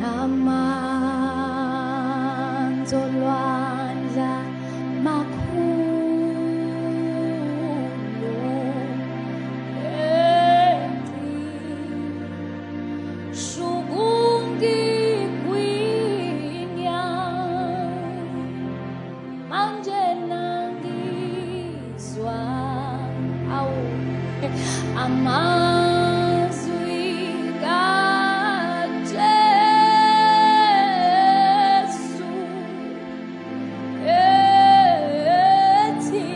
namanzi olwandle makhulu shukungigwinya manje nangizwa amazwi kaJesu ethi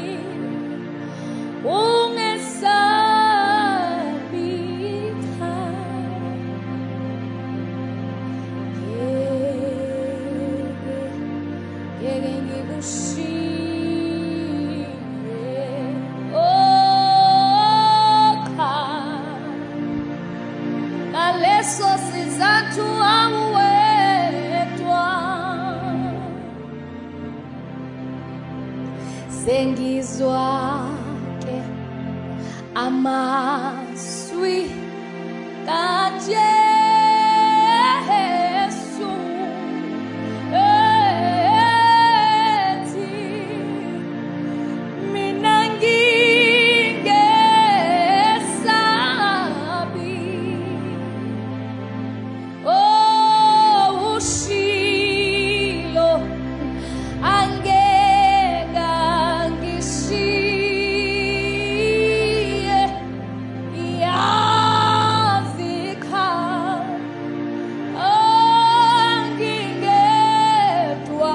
ungesabi cha ngeke ngikushiye ngaleso sizathu awedwa sengizwa ke amazwi kaJesu ethi mina ngingesabi ushilo angeka ngishiye yazikha angingedwa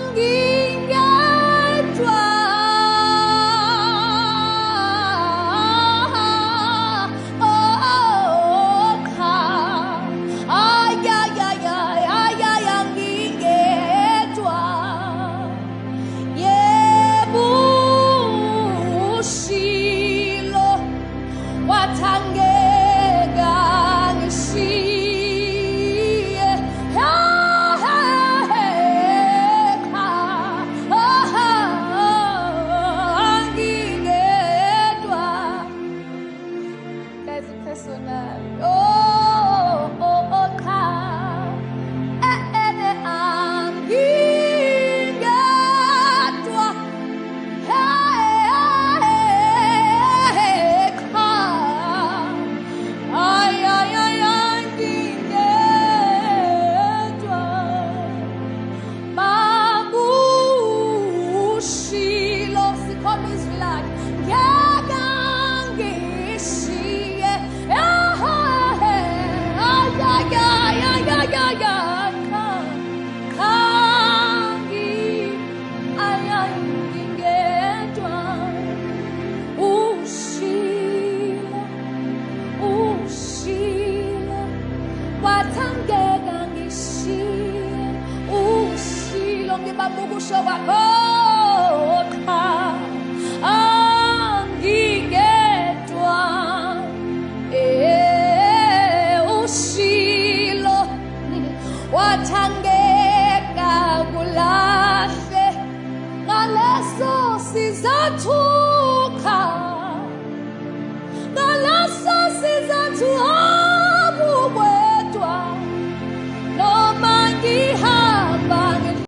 angingedwa angingedwa yebushilo wathangeka ngishiye angingedwa. Guys, it's personal. angingedwa angingedwa makushilo sikhona izwi lakhe ngeke ngishiye angingedwa ushilo wathangeka ngishiye ushilo ngibamba ukusho kwakho